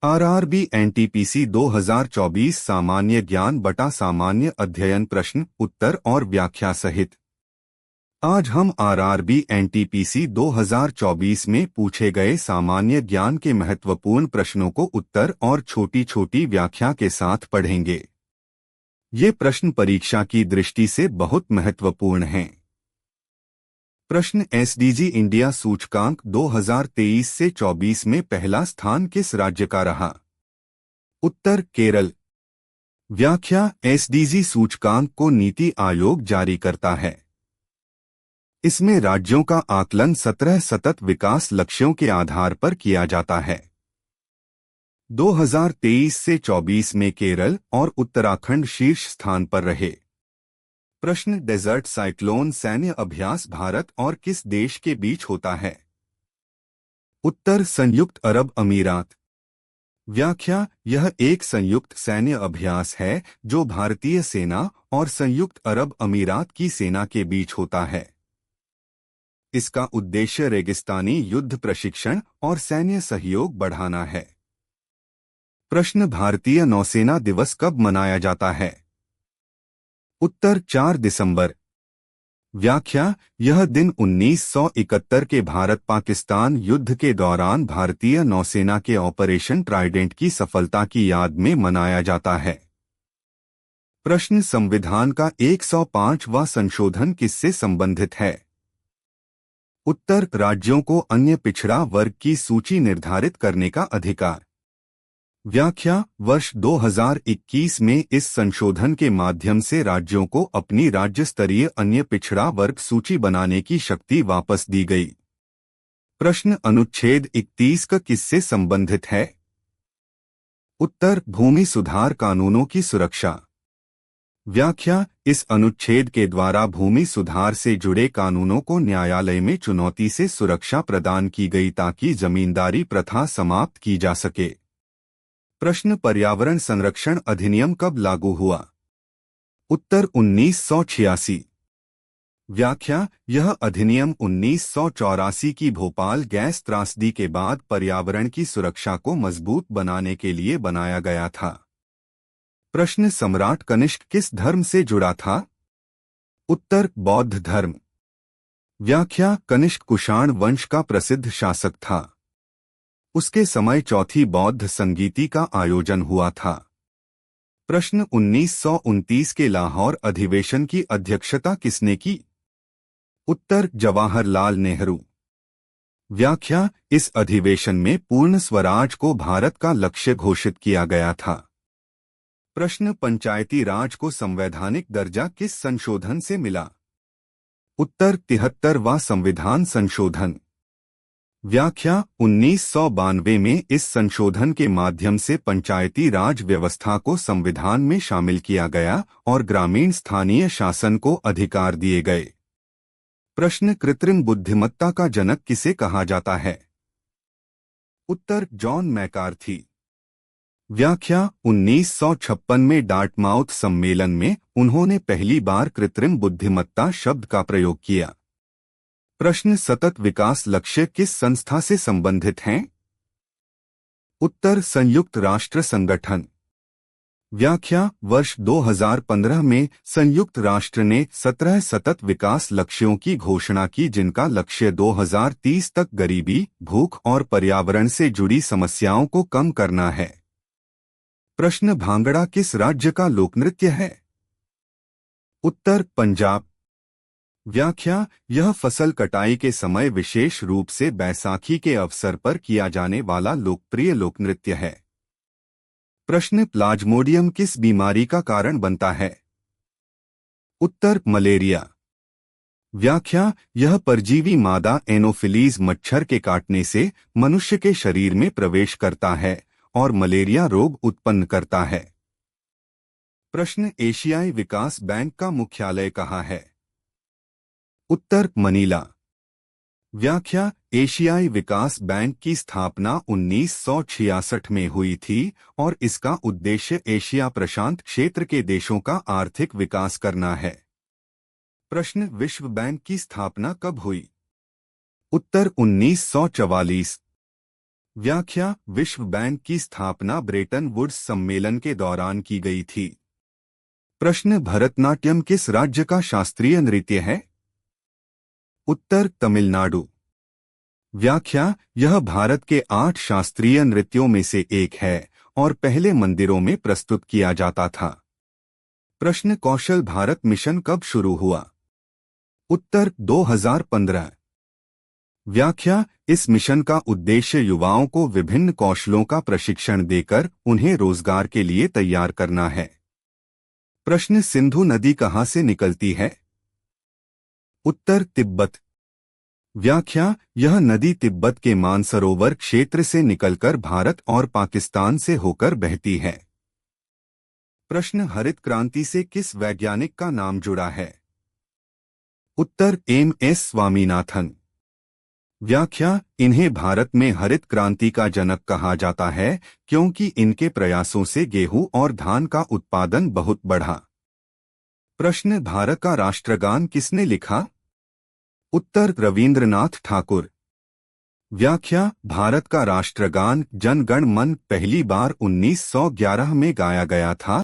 RRB NTPC 2024 सामान्य ज्ञान बटा सामान्य अध्ययन प्रश्न उत्तर और व्याख्या सहित। आज हम आरआरबी एनटीपीसी 2024 में पूछे गए सामान्य ज्ञान के महत्वपूर्ण प्रश्नों को उत्तर और छोटी छोटी व्याख्या के साथ पढ़ेंगे। ये प्रश्न परीक्षा की दृष्टि से बहुत महत्वपूर्ण हैं। प्रश्न एसडीजी इंडिया सूचकांक 2023 से 24 में पहला स्थान किस राज्य का रहा? उत्तर केरल। व्याख्या एसडीजी सूचकांक को नीति आयोग जारी करता है। इसमें राज्यों का आकलन 17 सतत विकास लक्ष्यों के आधार पर किया जाता है। 2023 से 24 में केरल और उत्तराखंड शीर्ष स्थान पर रहे। प्रश्न डेजर्ट साइक्लोन सैन्य अभ्यास भारत और किस देश के बीच होता है? उत्तर संयुक्त अरब अमीरात। व्याख्या यह एक संयुक्त सैन्य अभ्यास है जो भारतीय सेना और संयुक्त अरब अमीरात की सेना के बीच होता है। इसका उद्देश्य रेगिस्तानी युद्ध प्रशिक्षण और सैन्य सहयोग बढ़ाना है। प्रश्न भारतीय नौसेना दिवस कब मनाया जाता है? उत्तर 4 दिसंबर। व्याख्या यह दिन 1971 के भारत-पाकिस्तान युद्ध के दौरान भारतीय नौसेना के ऑपरेशन ट्राइडेंट की सफलता की याद में मनाया जाता है। प्रश्न संविधान का 105वां संशोधन किससे संबंधित है? उत्तर राज्यों को अन्य पिछड़ा वर्ग की सूची निर्धारित करने का अधिकार। व्याख्या वर्ष 2021 में इस संशोधन के माध्यम से राज्यों को अपनी राज्य स्तरीय अन्य पिछड़ा वर्ग सूची बनाने की शक्ति वापस दी गई। प्रश्न अनुच्छेद 31 का किससे संबंधित है? उत्तर भूमि सुधार कानूनों की सुरक्षा। व्याख्या इस अनुच्छेद के द्वारा भूमि सुधार से जुड़े कानूनों को न्यायालय में चुनौती से सुरक्षा प्रदान की गई ताकि जमींदारी प्रथा समाप्त की जा सके। प्रश्न पर्यावरण संरक्षण अधिनियम कब लागू हुआ? उत्तर 1986। व्याख्या यह अधिनियम 1984 की भोपाल गैस त्रासदी के बाद पर्यावरण की सुरक्षा को मजबूत बनाने के लिए बनाया गया था। प्रश्न सम्राट कनिष्क किस धर्म से जुड़ा था? उत्तर बौद्ध धर्म। व्याख्या कनिष्क कुषाण वंश का प्रसिद्ध शासक था। उसके समय चौथी बौद्ध संगीति का आयोजन हुआ था। प्रश्न 1929 के लाहौर अधिवेशन की अध्यक्षता किसने की? उत्तर जवाहरलाल नेहरू। व्याख्या इस अधिवेशन में पूर्ण स्वराज को भारत का लक्ष्य घोषित किया गया था। प्रश्न पंचायती राज को संवैधानिक दर्जा किस संशोधन से मिला? उत्तर 73वां संविधान संशोधन। व्याख्या 1992 में इस संशोधन के माध्यम से पंचायती राज व्यवस्था को संविधान में शामिल किया गया और ग्रामीण स्थानीय शासन को अधिकार दिए गए। प्रश्न कृत्रिम बुद्धिमत्ता का जनक किसे कहा जाता है? उत्तर जॉन मैकार्थी। व्याख्या 1956 में डार्टमाउथ सम्मेलन में उन्होंने पहली बार कृत्रिम बुद्धिमत्ता शब्द का प्रयोग किया। प्रश्न सतत विकास लक्ष्य किस संस्था से संबंधित हैं? उत्तर संयुक्त राष्ट्र संगठन। व्याख्या वर्ष 2015 में संयुक्त राष्ट्र ने 17 सतत विकास लक्ष्यों की घोषणा की जिनका लक्ष्य 2030 तक गरीबी, भूख और पर्यावरण से जुड़ी समस्याओं को कम करना है। प्रश्न भांगड़ा किस राज्य का लोकनृत्य है? उत्तर पंजाब। व्याख्या यह फसल कटाई के समय विशेष रूप से बैसाखी के अवसर पर किया जाने वाला लोकप्रिय लोकनृत्य है। प्रश्न प्लाज्मोडियम किस बीमारी का कारण बनता है? उत्तर मलेरिया। व्याख्या यह परजीवी मादा एनोफिलीज मच्छर के काटने से मनुष्य के शरीर में प्रवेश करता है और मलेरिया रोग उत्पन्न करता है। प्रश्न एशियाई विकास बैंक का मुख्यालय कहाँ है? उत्तर मनीला। व्याख्या एशियाई विकास बैंक की स्थापना 1966 में हुई थी और इसका उद्देश्य एशिया प्रशांत क्षेत्र के देशों का आर्थिक विकास करना है। प्रश्न विश्व बैंक की स्थापना कब हुई? उत्तर 1944। व्याख्या विश्व बैंक की स्थापना ब्रेटन वुड्स सम्मेलन के दौरान की गई थी। प्रश्न भरतनाट्यम किस राज्य का शास्त्रीय नृत्य है? उत्तर तमिलनाडु। व्याख्या यह भारत के 8 शास्त्रीय नृत्यों में से एक है और पहले मंदिरों में प्रस्तुत किया जाता था। प्रश्न कौशल भारत मिशन कब शुरू हुआ? उत्तर 2015। व्याख्या इस मिशन का उद्देश्य युवाओं को विभिन्न कौशलों का प्रशिक्षण देकर उन्हें रोजगार के लिए तैयार करना है। प्रश्न सिंधु नदी कहाँ से निकलती है? उत्तर तिब्बत। व्याख्या यह नदी तिब्बत के मानसरोवर क्षेत्र से निकलकर भारत और पाकिस्तान से होकर बहती है। प्रश्न हरित क्रांति से किस वैज्ञानिक का नाम जुड़ा है? उत्तर एम.एस. स्वामीनाथन। व्याख्या इन्हें भारत में हरित क्रांति का जनक कहा जाता है क्योंकि इनके प्रयासों से गेहूं और धान का उत्पादन बहुत बढ़ा। प्रश्न भारत का राष्ट्रगान किसने लिखा? उत्तर रविंद्रनाथ ठाकुर। व्याख्या भारत का राष्ट्रगान जन गण मन पहली बार 1911 में गाया गया था।